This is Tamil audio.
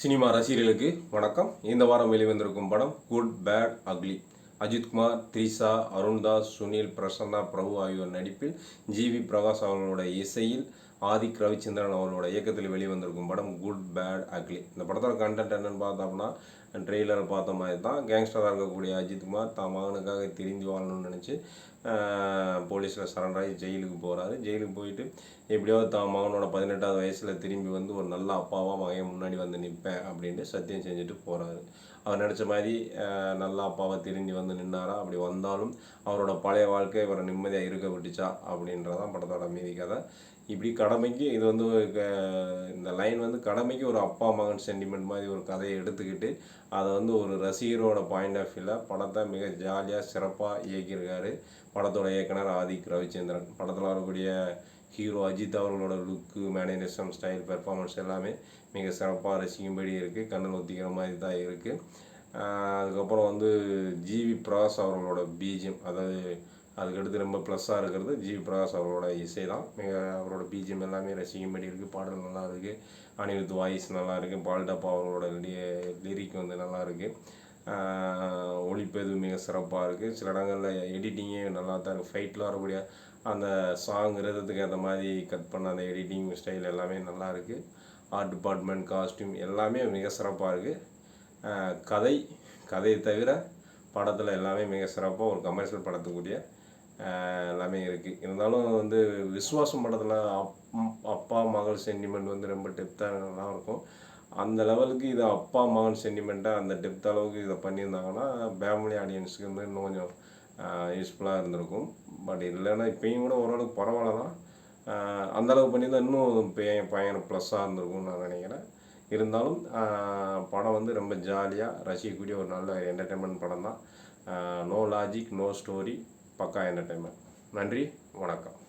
சினிமா ரசிகர்களுக்கு வணக்கம். இந்த வாரம் வெளிவந்திருக்கும் படம் good bad ugly. Ajithkumar, Trisha, Arundas, Sunil, Prasanna, Prabhu ஆகியோர் நடிப்பில் ஜிவி பிரகாஷ் அவர்களோட இசையில் ஆதிக் ரவிச்சந்திரன் அவர்களோட இயக்கத்தில் வெளிவந்திருக்கும் படம் குட் பேட் அக்லி. இந்த படத்தோட கண்டென்ட் என்னன்னு பார்த்தோம்னா, ட்ரெய்லரை பார்த்த மாதிரி தான் கேங்ஸ்டராக இருக்கக்கூடிய அஜித்குமார் தான் மகனுக்காக திரும்பி வாழணும்னு நினச்சி போலீஸில் சரண்டர் ஆகி ஜெயிலுக்கு போகிறாரு. ஜெயிலுக்கு போயிட்டு எப்படியாவது தான் மகனோட 18வது வயசில் திரும்பி வந்து ஒரு நல்ல அப்பாவாக மகன் முன்னாடி வந்து நிற்பேன் அப்படின்ட்டு சத்தியம் செஞ்சுட்டு போகிறாரு. அவர் நினச்ச மாதிரி நல்ல அப்பாவை திரும்பி வந்து நின்னாரா? அப்படி வந்தாலும் அவரோட பழைய வாழ்க்கை இவரை நிம்மதியாக இருக்க விட்டுச்சா அப்படின்றதான் படத்தோட மீதி கதை. இப்படி கடமைக்கு இது வந்து இந்த லைன் வந்து கடமைக்கு ஒரு அப்பா மகன் சென்டிமெண்ட் மாதிரி ஒரு கதையை எடுத்துக்கிட்டு அதை வந்து ஒரு ரசிகரோட பாயிண்ட் ஆஃப் வியூவில் படத்தை மிக ஜாலியாக சிறப்பாக இயக்கியிருக்காரு படத்தோட இயக்குனர் ஆதிக் ரவிச்சந்திரன். படத்தில் வரக்கூடிய ஹீரோ அஜித் அவர்களோட லுக்கு, மேனரிசம், ஸ்டைல், பெர்ஃபார்மன்ஸ் எல்லாமே மிக சிறப்பாக ரசிக்கும்படி இருக்குது. கண்ணில் ஒத்திக்கிற மாதிரி தான் இருக்குது. அதுக்கப்புறம் வந்து ஜிவி பிரகாஷ் அவர்களோட பிஜிஎம், அதாவது அதுக்கடுத்து ரொம்ப ப்ளஸ்ஸாக இருக்கிறது ஜிவி பிரகாஷ் அவர்களோட இசை தான். மிக அவரோட பிஜிஎம் எல்லாமே ரசிக்கும்படி இருக்குது. பாடல் நல்லா இருக்குது. அனிருத் வாய்ஸ் நல்லா இருக்குது. பால்டப்பா அவர்களோட லிரிக் வந்து நல்லா இருக்குது. ஒளிப்பதிவு மிக சிறப்பாக இருக்குது. சில இடங்களில் எடிட்டிங்கே நல்லா தான் இருக்குது. ஃபைட்டில் வரக்கூடிய அந்த சாங் ரதத்துக்கு ஏற்ற மாதிரி கட் பண்ண அந்த எடிட்டிங் ஸ்டைல் எல்லாமே நல்லா இருக்குது. ஆர்ட் டிபார்ட்மெண்ட், காஸ்டியூம் எல்லாமே மிக சிறப்பாக இருக்குது. கதையை தவிர படத்தில் எல்லாமே மிக சிறப்பாக ஒரு கமர்ஷியல் படத்துக்குரிய எல்லாமே இருக்குது. இருந்தாலும் வந்து விஸ்வாசம் படத்தில் அப்பா மகள் சென்டிமெண்ட் வந்து ரொம்ப டெப்த்தாக நல்லா இருக்கும். அந்த லெவலுக்கு இது அப்பா மகன் சென்டிமெண்ட்டாக அந்த டெப்த் அளவுக்கு இதை பண்ணியிருந்தாங்கன்னா ஃபேமிலி ஆடியன்ஸுக்கு வந்து இன்னும் கொஞ்சம் யூஸ்ஃபுல்லாக இருந்திருக்கும். பட் இல்லைன்னா இப்போயும் கூட ஓரளவுக்கு பரவாயில்ல தான். அந்தளவுக்கு பண்ணியிருந்தால் இன்னும் பயங்கர ப்ளஸ்ஸாக இருந்திருக்கும்னு நான் நினைக்கிறேன். இருந்தாலும் படம் வந்து ரொம்ப ஜாலியாக ரசிக்கக்கூடிய ஒரு நல்ல என்டர்டெயின்மெண்ட் படம் தான். நோ லாஜிக், நோ ஸ்டோரி, பக்கா என்டர்டெயின்மெண்ட். நன்றி, வணக்கம்.